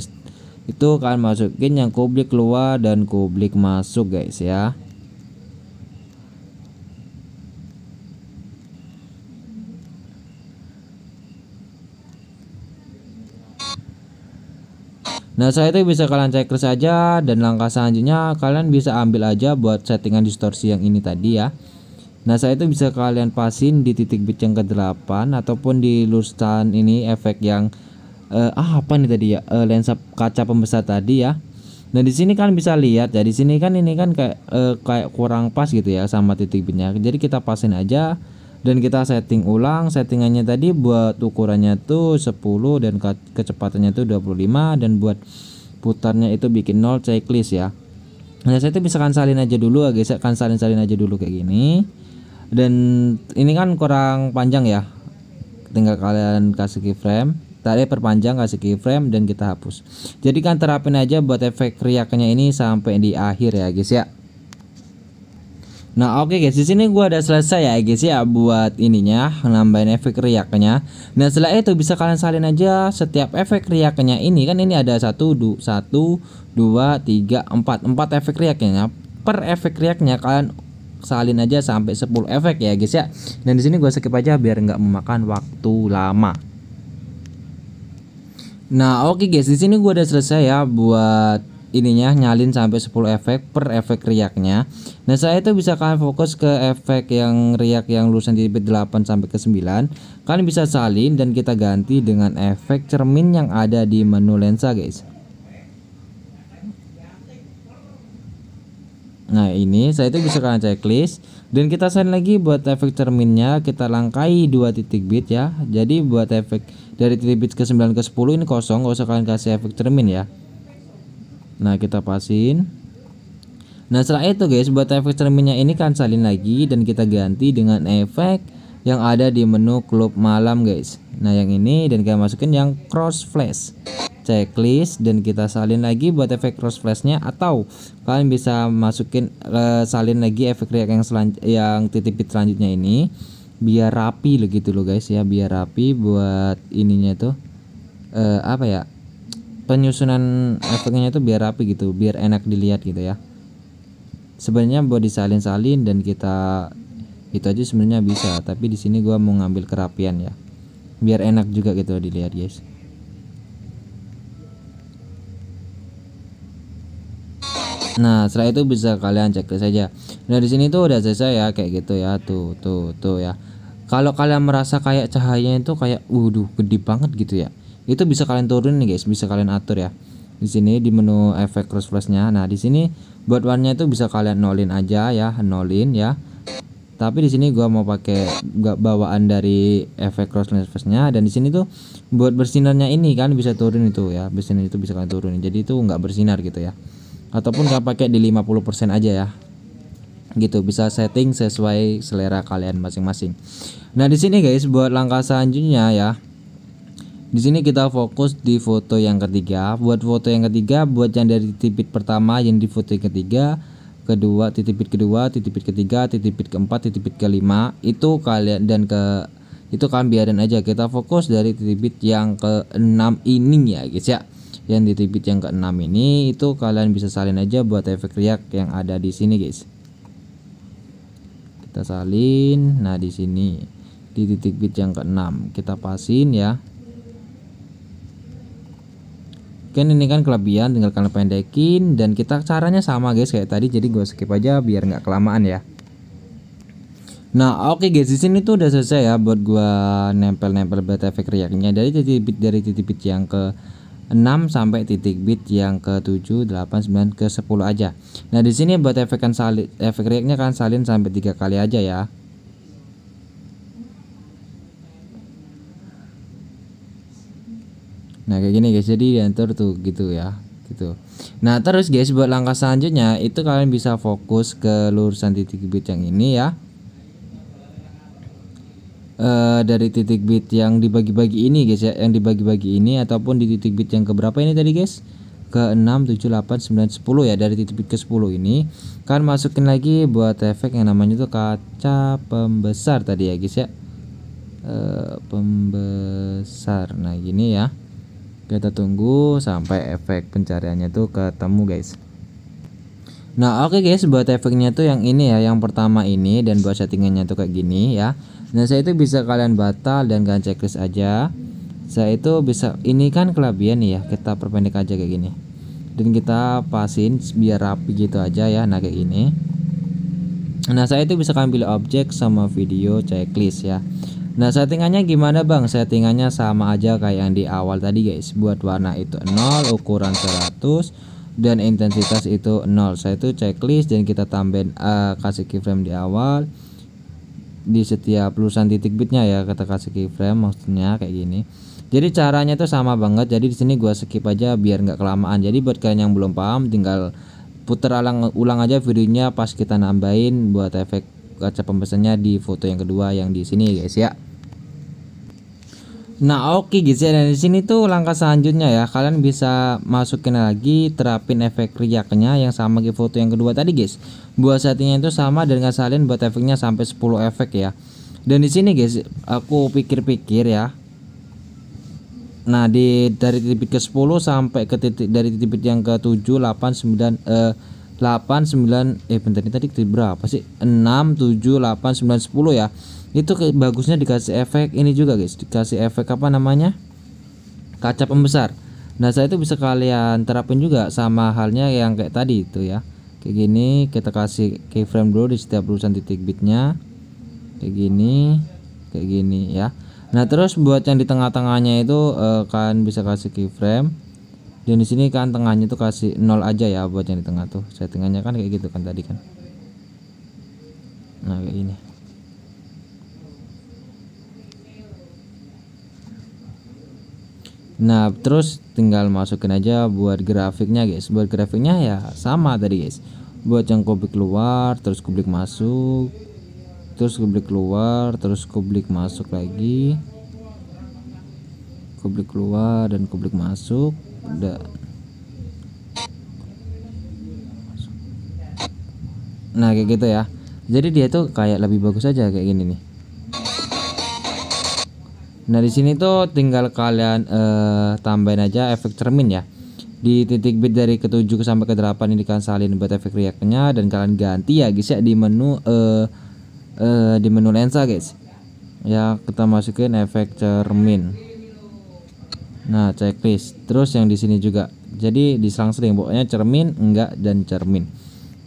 itu kalian masukin yang kublik keluar dan kublik masuk guys ya. Nah, saya itu bisa kalian checklist saja dan langkah selanjutnya kalian bisa ambil aja buat settingan distorsi yang ini tadi ya. Nah, saya itu bisa kalian pasin di titik bit yang ke-8 ataupun di lurusan ini efek yang apa nih tadi ya, lensa kaca pembesar tadi ya. Nah, di sini kan bisa lihat ya, di sini kan ini kan kayak kurang pas gitu ya sama titik bitnya. Jadi kita pasin aja dan kita setting ulang. Settingannya tadi buat ukurannya tuh 10 dan kecepatannya tuh 25 dan buat putarnya itu bikin 0 checklist ya. Nah, saya itu bisa salin aja dulu guys, kan salin aja dulu kayak gini. Dan ini kan kurang panjang ya, tinggal kalian kasih keyframe, tadi perpanjang, kasih keyframe dan kita hapus. Jadi kan terapin aja buat efek riaknya ini sampai di akhir ya guys ya. Nah, oke guys, di sini gua udah selesai ya guys ya buat ininya, nambahin efek riaknya. Nah, setelah itu bisa kalian salin aja setiap efek riaknya ini kan ini ada 1 2 3 4 efek riaknya. Per efek riaknya kalian salin aja sampai 10 efek ya guys ya. Dan di sini gua skip aja biar nggak memakan waktu lama. Nah, oke guys, di sini gua udah selesai ya buat ininya, nyalin sampai 10 efek per efek riaknya. Nah, saya itu bisa kalian fokus ke efek yang riak yang lurusan di bit 8 sampai ke 9. Kalian bisa salin dan kita ganti dengan efek cermin yang ada di menu lensa guys. Nah, ini saya itu bisa kalian checklist dan kita salin lagi buat efek cerminnya, kita langkai 2 titik bit ya. Jadi buat efek dari titik bit ke 9 ke 10 ini kosong, gak usah kalian kasih efek cermin ya. Nah, kita pasin. Nah, setelah itu guys, buat efek cerminnya ini kan salin lagi dan kita ganti dengan efek yang ada di menu klub malam guys. Nah, yang ini dan kita masukin yang cross flash. Checklist dan kita salin lagi buat efek cross flashnya atau kalian bisa masukin salin lagi efek riak yang titik bit selanjutnya ini biar rapi loh gitu loh guys ya, biar rapi buat ininya tuh apa ya, penyusunan efeknya itu biar rapi gitu, biar enak dilihat gitu ya. Sebenarnya buat disalin-salin dan kita itu aja sebenarnya bisa, tapi di sini gua mau ngambil kerapian ya, biar enak juga gitu dilihat guys. Nah, setelah itu bisa kalian cek saja. Nah, di sini tuh udah selesai ya kayak gitu ya, tuh ya. Kalau kalian merasa kayak cahayanya itu kayak waduh gede banget gitu ya, itu bisa kalian turunin nih guys, bisa kalian atur ya. Di sini di menu efek cross flashnya. Nah, di sini buat warnanya itu bisa kalian nolin aja ya, nolin ya. Tapi di sini gua mau pakai bawaan dari efek cross nya, dan di sini tuh buat bersinarnya ini kan bisa turun itu ya, bersinar itu bisa kalian turunin, jadi itu nggak bersinar gitu ya. Ataupun kalian pakai di 50% aja ya, gitu, bisa setting sesuai selera kalian masing-masing. Nah di sini guys, buat langkah selanjutnya ya, di sini kita fokus di foto yang ketiga. Buat foto yang ketiga, buat yang dari titik bit pertama yang di foto yang ketiga, kedua, titik bit kedua, titik bit ketiga, titik bit keempat, titik bit kelima, itu kalian dan itu kalian biarin aja. Kita fokus dari titik bit yang ke-6 ini ya guys ya. Yang titik bit yang ke-6 ini itu kalian bisa salin aja buat efek riak yang ada di sini guys. Kita salin. Nah di sini di titik bit yang ke-6 kita pasin ya. Kan ini kan kelebihan, tinggal kalian pendekin, dan kita caranya sama guys kayak tadi, jadi gue skip aja biar nggak kelamaan ya. Nah oke guys, di sini tuh udah selesai ya buat gua nempel-nempel buat efek riaknya dari titik bit yang ke 6 sampai titik bit yang ke 7, 8, 9 ke 10 aja. Nah di sini buat efek riaknya kan salin sampai 3 kali aja ya. Nah kayak gini guys, jadi diatur tuh gitu ya, gitu. Nah terus guys, buat langkah selanjutnya itu kalian bisa fokus ke lurusan titik bit yang ini ya. Dari titik bit yang dibagi-bagi ini guys ya, yang dibagi-bagi ini, ataupun di titik bit yang keberapa ini tadi guys, ke 6, 7, 8, 9, 10 ya. Dari titik bit ke 10 ini kan masukin lagi buat efek yang namanya tuh kaca pembesar tadi ya guys ya. Pembesar. Nah gini ya, kita tunggu sampai efek pencariannya tuh ketemu guys. Nah oke guys, buat efeknya tuh yang ini ya, yang pertama ini, dan buat settingannya tuh kayak gini ya. Nah saya itu bisa kalian batal dan kalian checklist aja. Saya itu bisa, ini kan kelebihan nih ya, kita perpendek aja kayak gini, dan kita pasin biar rapi gitu aja ya. Nah kayak gini. Nah saya itu bisa kalian pilih objek sama video checklist ya. Nah settingannya gimana bang? Settingannya sama aja kayak yang di awal tadi guys. Buat warna itu 0, ukuran 100, dan intensitas itu 0. Saya itu checklist dan kita tambahin kasih keyframe di awal di setiap lulusan titik bitnya ya, kita kasih keyframe, maksudnya kayak gini. Jadi caranya itu sama banget. Jadi di sini gua skip aja biar nggak kelamaan. Jadi buat kalian yang belum paham, tinggal putar ulang aja videonya pas kita nambahin buat efek kaca pembesannya di foto yang kedua yang di sini guys ya. Nah oke guys ya, dan di sini tuh langkah selanjutnya ya, kalian bisa masukin lagi, terapin efek riaknya yang sama di foto yang kedua tadi guys. Buat settingnya itu sama dan ngasalin buat efeknya sampai 10 efek ya. Dan di sini guys, aku pikir-pikir ya. Nah dari titik bit ke 10 sampai ke dari titik bit yang ke 7, 8, 9 8, 9 bentar, ini tadi berapa sih? 6, 7, 8, 9, 10 ya. Itu bagusnya dikasih efek ini juga guys, dikasih efek apa namanya, kaca pembesar. Nah saya itu bisa kalian terapin juga sama halnya yang kayak tadi itu ya, kayak gini. Kita kasih keyframe dulu di setiap lulusan titik bitnya kayak gini ya. Nah terus buat yang di tengah-tengahnya itu kalian bisa kasih keyframe, dan di sini kan tengahnya tuh kasih 0 aja ya. Buat yang di tengah tuh settingannya kan kayak gitu kan tadi kan. Nah kayak gini. Nah terus tinggal masukin aja buat grafiknya guys. Buat grafiknya ya sama tadi guys. Buat yang kublik keluar, terus kublik masuk, terus kublik keluar, terus kublik masuk lagi, kublik keluar dan kublik masuk. Udah. Nah kayak gitu ya. Jadi dia tuh kayak lebih bagus aja kayak gini nih. Nah di sini tuh tinggal kalian tambahin aja efek cermin ya. Di titik bit dari ke-7 sampai ke-8 ini kan salin buat efek riaknya, dan kalian ganti ya guys ya di menu lensa guys. Ya kita masukin efek cermin. Nah checklist. Terus yang di sini juga. Jadi diselang-seling pokoknya cermin, enggak, dan cermin.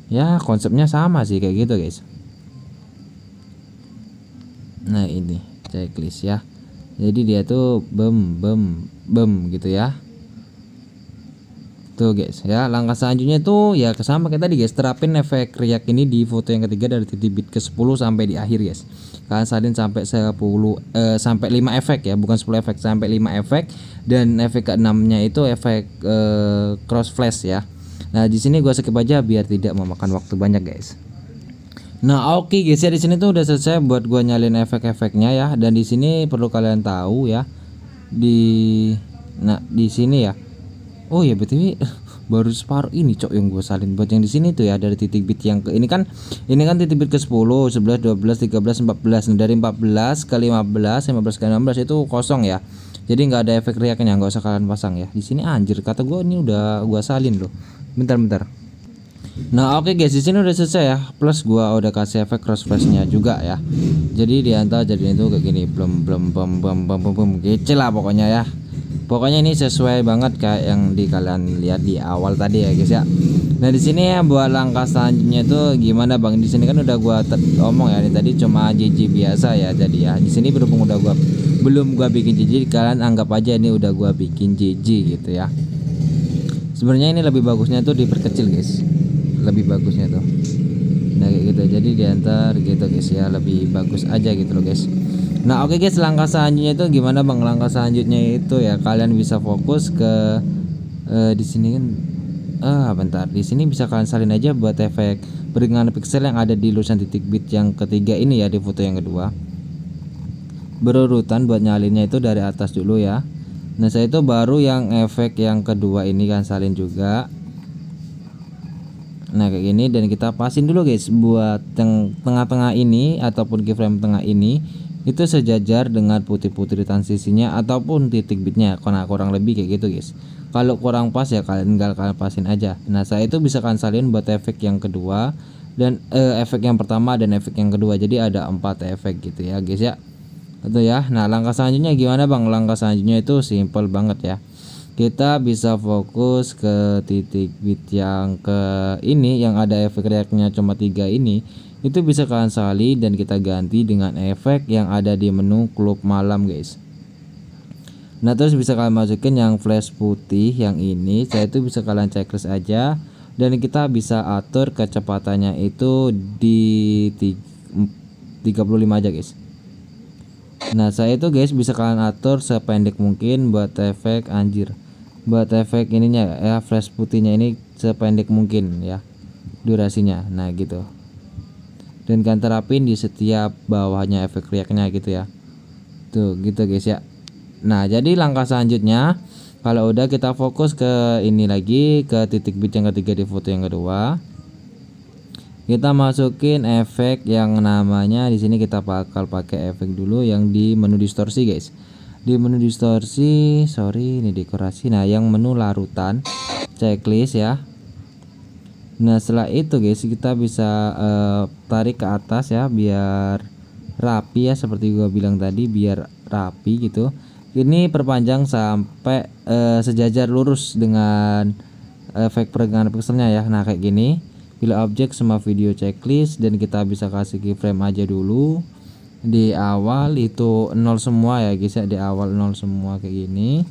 Ya konsepnya sama sih kayak gitu guys. Nah ini checklist ya. Jadi dia tuh bem gitu ya. Tuh guys ya, langkah selanjutnya tuh ya sama kayak tadi guys, terapin efek riak ini di foto yang ketiga dari titik bit ke 10 sampai di akhir guys. Kalian salin sampai 10 sampai 5 efek ya, bukan 10 efek, sampai 5 efek, dan efek ke-6-nya itu efek cross flash ya. Nah, di sini gua skip aja biar tidak memakan waktu banyak guys. Nah, oke guys ya, di sini tuh udah selesai buat gua nyalin efek-efeknya ya, dan di sini perlu kalian tahu ya. Di sini ya. Oh ya BTW baru separuh ini cok yang gue salin buat yang di sini tuh ya, dari titik bit yang ke ini kan titik bit ke 10, 11, 12, 13, 14. Nah, dari 14 ke 15, 15 ke 16 itu kosong ya. Jadi nggak ada efek riaknya, nggak usah kalian pasang ya. Di sini anjir kata gue ini udah gue salin loh. Bentar. Nah, oke guys, di sini udah selesai ya. Plus gua udah kasih efek cross flashnya juga ya. Jadi di antara jadi itu kayak gini, blem kecil lah pokoknya ya. Pokoknya ini sesuai banget kayak yang kalian lihat di awal tadi ya guys ya. Nah, di sini ya buat langkah selanjutnya itu gimana Bang? Di sini kan udah gua omong ya, ini tadi cuma JJ biasa ya. Jadi ya, di sini berhubung belum gua bikin JJ, kalian anggap aja ini udah gua bikin JJ gitu ya. Sebenarnya ini lebih bagusnya tuh diperkecil guys. Lebih bagusnya tuh. Nah, kayak gitu. Jadi diantar gitu guys ya, lebih bagus aja gitu loh guys. Nah, oke guys, langkah selanjutnya itu gimana Bang? Langkah selanjutnya itu ya kalian bisa fokus ke di sini kan bentar. Di sini bisa kalian salin aja buat efek pergerakan pixel yang ada di lulusan titik bit yang ketiga ini ya, di foto yang kedua. Berurutan buat nyalinnya itu dari atas dulu ya. Nah, saya itu baru yang efek yang kedua ini kan salin juga. Nah, kayak gini, dan kita pasin dulu guys buat yang tengah-tengah ini ataupun keyframe tengah ini itu sejajar dengan putih-putih di transisinya ataupun titik bitnya, karena kurang lebih kayak gitu guys. Kalau kurang pas ya kalian tinggal kalian pasin aja. Nah, saya itu bisa kalian salin buat efek yang kedua dan efek yang pertama dan efek yang kedua. Jadi ada 4 efek gitu ya guys ya. Itu ya. Nah, langkah selanjutnya gimana Bang? Langkah selanjutnya itu simple banget ya. Kita bisa fokus ke titik bit yang ke ini yang ada efek reaknya cuma 3 ini. Itu bisa kalian salin dan kita ganti dengan efek yang ada di menu klub malam guys. Nah, terus bisa kalian masukin yang flash putih yang ini. Saya itu bisa kalian checklist aja, dan kita bisa atur kecepatannya itu di 35 aja guys. Nah, saya itu guys bisa kalian atur sependek mungkin buat efek buat efek ininya ya, flash putihnya ini sependek mungkin ya durasinya. Nah, gitu. Dan kalian terapin di setiap bawahnya efek riaknya gitu ya. Tuh gitu guys ya. Nah, jadi langkah selanjutnya kalau udah kita fokus ke ini lagi, ke titik bit yang ketiga di foto yang kedua, kita masukin efek yang namanya di sini kita bakal pakai efek dulu yang di menu distorsi guys. Di menu distorsi, ini dekorasi. Nah, yang menu larutan checklist ya. Nah, setelah itu guys kita bisa tarik ke atas ya biar rapi ya, seperti gua bilang tadi, biar rapi gitu. Ini perpanjang sampai sejajar lurus dengan efek pergerakan pixelnya ya. Nah, kayak gini. Pilih objek semua video checklist, dan kita bisa kasih keyframe aja dulu. Di awal itu 0 semua ya guys ya, di awal 0 semua kayak gini.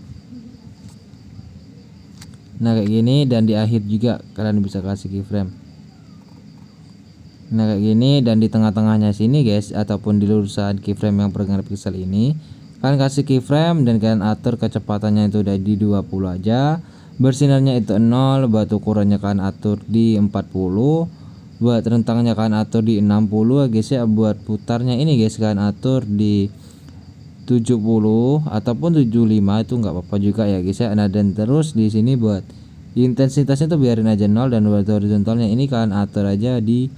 Nah, kayak gini, dan di akhir juga kalian bisa kasih keyframe. Nah, kayak gini, dan di tengah-tengahnya sini guys ataupun di lurusan keyframe yang pergerakan pixel ini kalian kasih keyframe dan kalian atur kecepatannya itu udah di 20 aja. Bersinarnya itu 0, buat ukurannya kalian atur di 40, buat rentangnya kalian atur di 60 guys ya. Buat putarnya ini guys kalian atur di 70 ataupun 75, itu nggak apa-apa juga ya guys ya. Nah, dan terus di sini buat intensitasnya tuh biarin aja 0, dan buat horizontalnya ini kalian atur aja di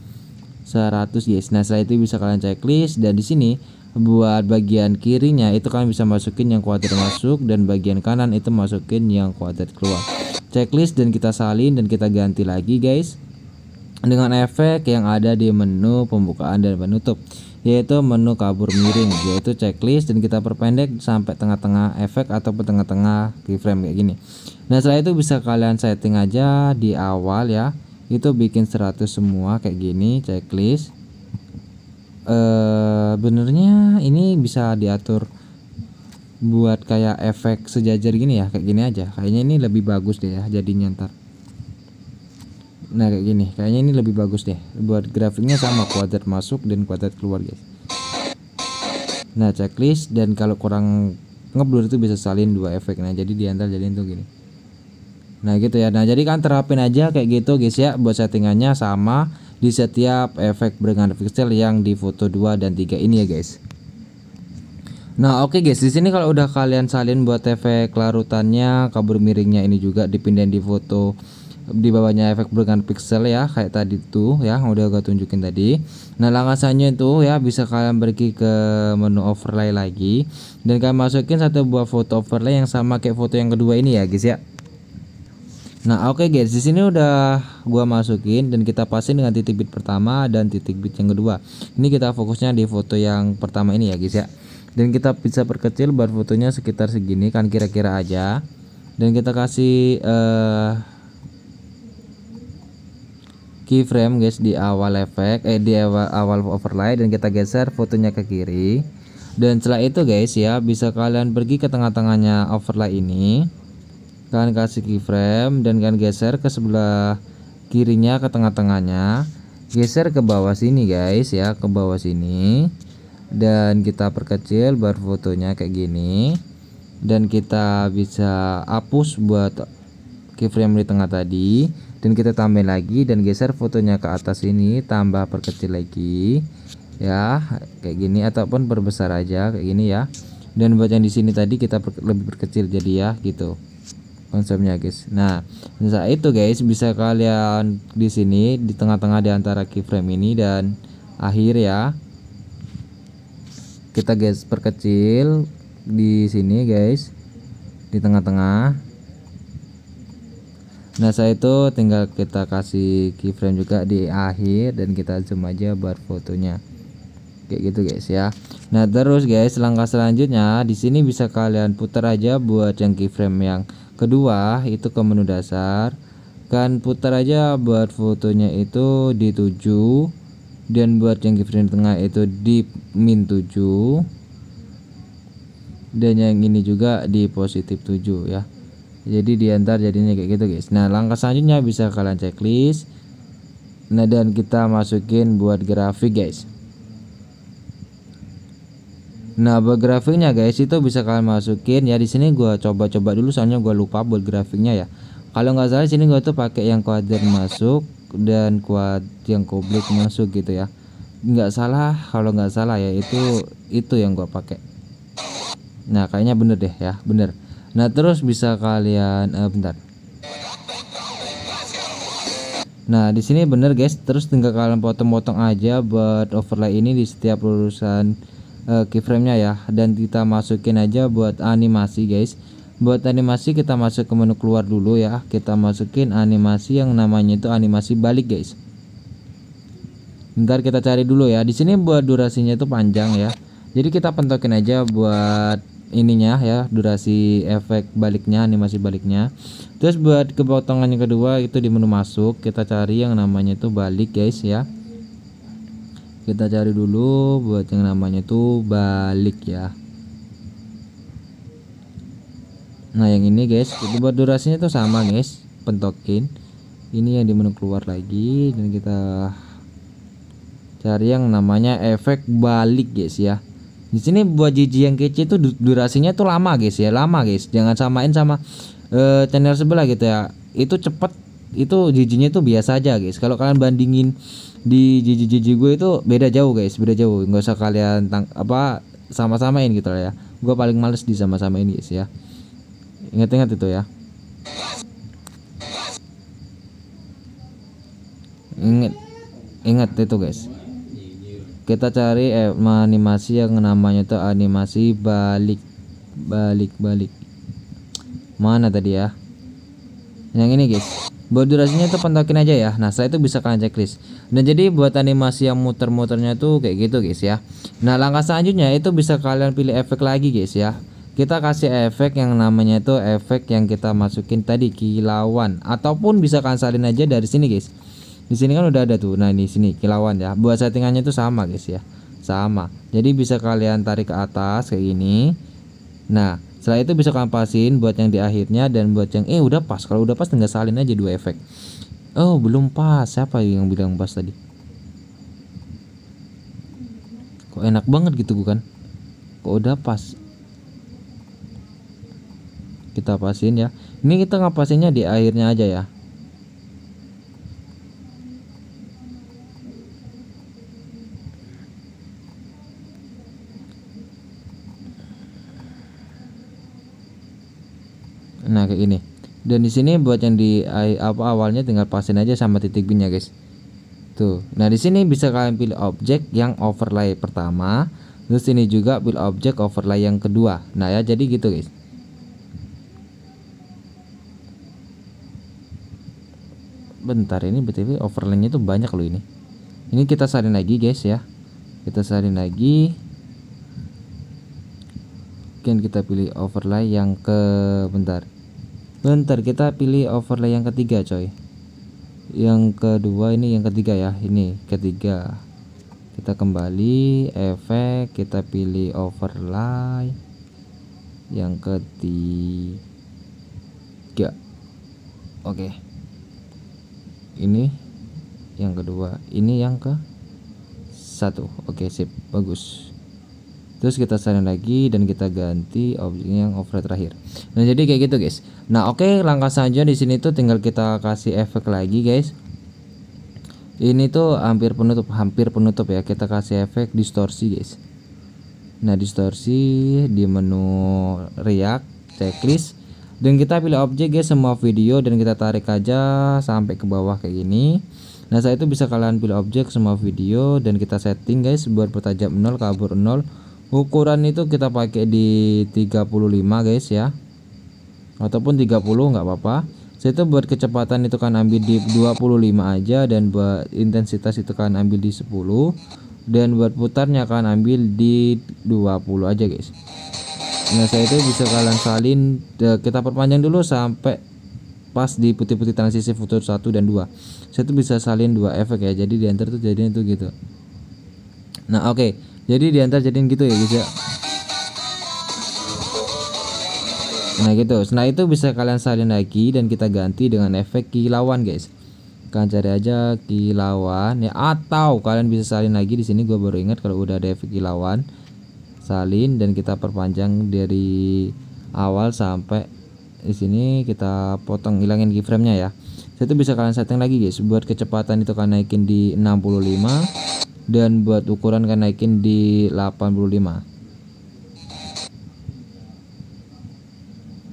100 guys. Nah, setelah itu bisa kalian checklist, dan di sini buat bagian kirinya itu kalian bisa masukin yang kuadrat masuk, dan bagian kanan itu masukin yang kuadrat keluar. Checklist dan kita salin dan kita ganti lagi guys dengan efek yang ada di menu pembukaan dan penutup, yaitu menu kabur miring, yaitu checklist, dan kita perpendek sampai tengah-tengah efek ataupun tengah-tengah keyframe kayak gini. Nah, setelah itu bisa kalian setting aja di awal ya, itu bikin 100 semua kayak gini checklist. Benernya ini bisa diatur buat kayak efek sejajar gini ya, kayak gini aja. Kayaknya ini lebih bagus deh ya jadinya ntar. Nah kayak gini, kayaknya ini lebih bagus deh. Buat grafiknya sama, kuadrat masuk dan kuadrat keluar guys. Nah checklist, dan kalau kurang ngeblur itu bisa salin dua efek. Nah jadi diantar jadiin tuh gini. Nah gitu ya. Nah jadi kan terapin aja kayak gitu guys ya. Buat settingannya sama di setiap efek berganti pixel yang di foto 2 dan 3 ini ya guys. Nah oke guys, di sini kalau udah kalian salin buat efek larutannya, kabur miringnya ini juga dipindahin di foto di bawahnya efek berganti pixel ya, kayak tadi tuh ya yang udah gue tunjukin tadi. Nah langkah selanjutnya itu ya, bisa kalian pergi ke menu overlay lagi dan kalian masukin satu buah foto overlay yang sama kayak foto yang kedua ini ya guys ya. Nah oke guys, di sini udah gua masukin dan kita pasin dengan titik bit pertama dan titik bit yang kedua. Ini kita fokusnya di foto yang pertama ini ya guys ya. Dan kita bisa perkecil buat fotonya sekitar segini kan kira-kira aja. Dan kita kasih keyframe guys di awal efek, di awal overlay, dan kita geser fotonya ke kiri. Dan setelah itu guys ya, bisa kalian pergi ke tengah-tengahnya overlay ini. Kalian kasih keyframe dan kalian geser ke sebelah kirinya ke tengah-tengahnya. Geser ke bawah sini guys ya, ke bawah sini. Dan kita perkecil buat fotonya kayak gini. Dan kita bisa hapus buat keyframe di tengah tadi. Dan kita tambahin lagi dan geser fotonya ke atas ini, tambah perkecil lagi ya kayak gini, ataupun perbesar aja kayak gini ya. Dan buat yang di sini tadi kita lebih perkecil jadi ya gitu konsepnya guys. Nah saat itu guys, bisa kalian di sini di tengah-tengah di antara keyframe ini dan akhir ya, kita guys perkecil di sini guys di tengah-tengah. Nah saya itu tinggal kita kasih keyframe juga di akhir dan kita zoom aja buat fotonya kayak gitu guys ya. Nah terus guys, langkah selanjutnya di sini bisa kalian putar aja buat yang keyframe yang kedua itu ke menu dasar, kan putar aja buat fotonya itu di 7, dan buat yang keyframe tengah itu di min 7, dan yang ini juga di positif 7 ya. Jadi diantar jadinya kayak gitu guys. Nah langkah selanjutnya bisa kalian checklist. Nah dan kita masukin buat grafik guys. Nah buat grafiknya guys itu bisa kalian masukin ya. Di sini gua coba-coba dulu soalnya gua lupa buat grafiknya ya. Kalau nggak salah sini gua tuh pakai yang kuadrat masuk dan yang koblik masuk gitu ya. Nggak salah, kalau nggak salah ya itu yang gua pakai. Nah kayaknya bener deh ya, bener. Nah terus bisa kalian bentar. Nah di sini bener guys, terus tinggal kalian potong-potong aja buat overlay ini di setiap lurusan keyframe-nya ya, dan kita masukin aja buat animasi guys. Buat animasi kita masuk ke menu keluar dulu ya, kita masukin animasi yang namanya itu animasi balik guys. Bentar kita cari dulu ya. Di sini buat durasinya itu panjang ya, jadi kita pentokin aja buat ininya ya, durasi efek baliknya, animasi baliknya. Terus buat kepotongan yang kedua itu di menu masuk kita cari yang namanya itu balik guys ya. Kita cari dulu buat yang namanya itu balik ya. Nah yang ini guys, itu buat durasinya tuh sama guys, pentokin. Ini yang di menu keluar lagi dan kita cari yang namanya efek balik guys ya. Di sini buat jiji yang kece itu durasinya tuh lama guys ya, lama guys. Jangan samain sama channel sebelah gitu ya. Itu cepet, itu jijinya tuh biasa aja guys. Kalau kalian bandingin di jiji gue itu beda jauh guys, beda jauh. Nggak usah kalian sama-samain gitu lah ya. Gue paling males di sama-samain guys ya. Ingat-ingat itu ya. Ingat itu guys. Kita cari animasi yang namanya tuh animasi balik. Mana tadi ya? Yang ini guys. Buat durasinya tuh pentokin aja ya. Nah setelah itu bisa kalian checklist. Dan jadi buat animasi yang muter-muternya tuh kayak gitu guys ya. Nah langkah selanjutnya itu bisa kalian pilih efek lagi guys ya. Kita kasih efek yang namanya itu efek yang kita masukin tadi, kilauan, ataupun bisa kalian salin aja dari sini guys. Di sini kan udah ada tuh. Nah ini sini kilauan ya. Buat settingannya itu sama guys ya, sama. Jadi bisa kalian tarik ke atas kayak gini. Nah setelah itu bisa kalian pasin buat yang di akhirnya dan buat yang udah pas. Kalau udah pas tinggal salin aja dua efek. Oh belum pas, siapa yang bilang pas tadi? Kok enak banget gitu bukan? Kok udah pas? Kita pasin ya. Ini kita ngapasinnya di airnya aja ya. Nah kayak gini. Dan di sini buat yang di awalnya tinggal pasin aja sama titik pinnya guys. Tuh. Nah di sini bisa kalian pilih objek yang overlay pertama. Terus ini juga pilih objek overlay yang kedua. Nah ya jadi gitu guys. Bentar, ini btw overlaynya itu banyak loh ini. Ini kita salin lagi guys ya. Kita salin lagi. Mungkin kita pilih overlay yang ke bentar, kita pilih overlay yang ketiga coy. Yang kedua ini yang ketiga ya. Ini ketiga. Kita kembali efek, kita pilih overlay yang ketiga. Oke. Ini yang kedua, ini yang ke satu. Oke sip, bagus. Terus kita salin lagi dan kita ganti objeknya yang overlay terakhir. Nah jadi kayak gitu guys. Nah oke, langkah selanjutnya di sini tuh tinggal kita kasih efek lagi guys. Ini tuh hampir penutup ya. Kita kasih efek distorsi guys. Nah distorsi di menu React checklist, dan kita pilih objek guys, semua video, dan kita tarik aja sampai ke bawah kayak gini. Nah saya itu bisa kalian pilih objek semua video dan kita setting guys buat bertajam 0, kabur 0. Ukuran itu kita pakai di 35 guys ya, ataupun 30 nggak apa-apa. Saya itu buat kecepatan itu kan ambil di 25 aja, dan buat intensitas itu kan ambil di 10, dan buat putarnya kan ambil di 20 aja guys. Nah saya itu bisa kalian salin, kita perpanjang dulu sampai pas di putih-putih transisi foto 1 dan 2. Saya tuh bisa salin 2 efek ya, jadi di enter tuh jadinya tuh gitu. Nah oke, jadi di enter jadiin gitu ya guys ya. Nah gitu. Nah itu bisa kalian salin lagi dan kita ganti dengan efek kilauan guys. Kalian cari aja kilauan ya, atau kalian bisa salin lagi di sini. Gua baru ingat kalau udah ada efek kilauan. Salin dan kita perpanjang dari awal sampai di sini, kita potong, hilangin keyframe-nya ya. Itu bisa kalian setting lagi guys. Buat kecepatan itu kan naikin di 65, dan buat ukuran kan naikin di 85.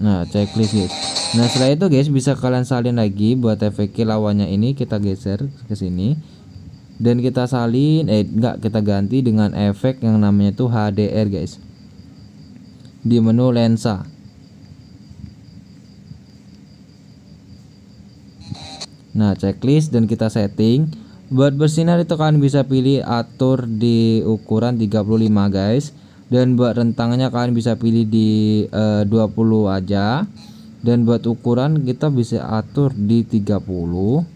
Nah checklist guys. Nah setelah itu guys bisa kalian salin lagi buat efek kilauannya ini, kita geser ke sini dan kita salin, kita ganti dengan efek yang namanya tuh HDR guys, di menu lensa. Nah checklist dan kita setting. Buat bersinar itu kalian bisa pilih atur di ukuran 35 guys, dan buat rentangnya kalian bisa pilih di 20 aja, dan buat ukuran kita bisa atur di 30,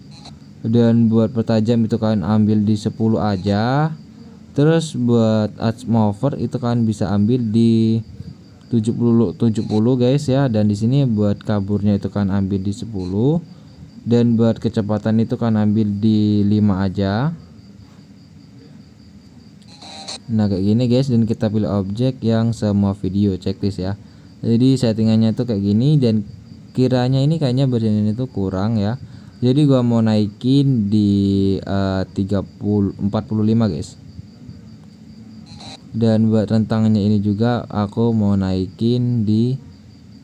dan buat pertajam itu kalian ambil di 10 aja. Terus buat edge mover itu kalian bisa ambil di 70 guys ya, dan di sini buat kaburnya itu kan ambil di 10, dan buat kecepatan itu kan ambil di 5 aja. Nah kayak gini guys, dan kita pilih objek yang semua video checklist ya. Jadi settingannya tuh kayak gini, dan kiranya ini kayaknya bersihin itu kurang ya. Jadi gua mau naikin di 45 guys. Dan buat rentangnya ini juga aku mau naikin di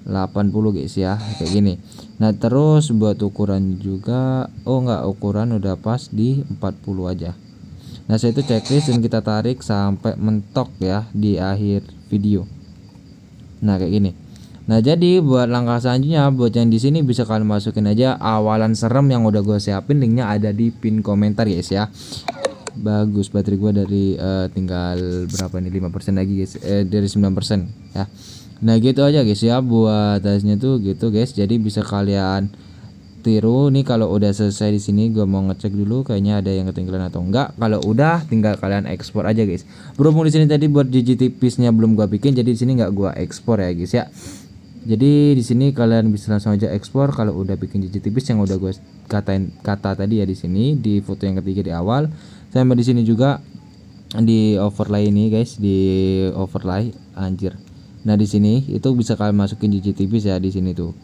80 guys ya, kayak gini. Nah terus buat ukuran juga, ukuran udah pas di 40 aja. Nah saya itu checklist dan kita tarik sampai mentok ya di akhir video. Nah kayak gini. Nah jadi buat langkah selanjutnya, buat yang di sini bisa kalian masukin aja awalan serem yang udah gue siapin, linknya ada di pin komentar guys ya. Bagus, baterai gue dari tinggal berapa nih, 5% lagi guys, dari 9% ya. Nah gitu aja guys ya buat tasnya tuh gitu guys. Jadi bisa kalian tiru nih. Kalau udah selesai di sini gua mau ngecek dulu kayaknya ada yang ketinggalan atau enggak. Kalau udah tinggal kalian ekspor aja guys. Berhubung di sini tadi buat GGT piece-nya belum gua bikin, jadi di sini nggak gua ekspor ya guys ya. Jadi di sini kalian bisa langsung aja ekspor kalau udah bikin jejak tipis yang udah gue kata tadi ya, di sini di foto yang ketiga di awal. Sama di sini juga di overlay ini guys, di overlay anjir. Nah di sini itu bisa kalian masukin jejak tipis ya di sini tuh.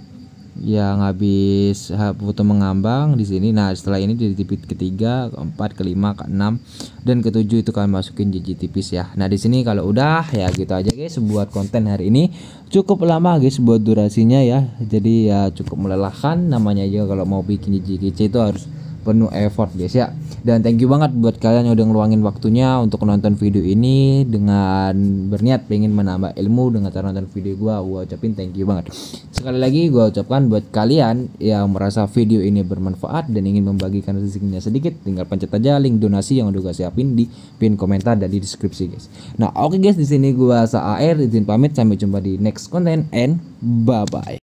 Yang habis foto mengambang di sini. Nah setelah ini di titik ketiga, keempat, kelima, keenam, dan ketujuh itu kalian masukin jejak tipis ya. Nah di sini kalau udah ya gitu aja guys buat konten hari ini. Cukup lama guys buat durasinya ya. Jadi ya cukup melelahkan, namanya juga kalau mau bikin jejak itu harus penuh effort guys ya. Dan thank you banget buat kalian yang udah ngeluangin waktunya untuk nonton video ini dengan berniat pengen menambah ilmu dengan cara nonton video gua ucapin thank you banget. Sekali lagi gua ucapkan buat kalian yang merasa video ini bermanfaat dan ingin membagikan rezekinya sedikit, tinggal pencet aja link donasi yang udah gua siapin di pin komentar dan di deskripsi guys. Nah oke guys, di sini gua Saair izin pamit, sampai jumpa di next content and bye bye.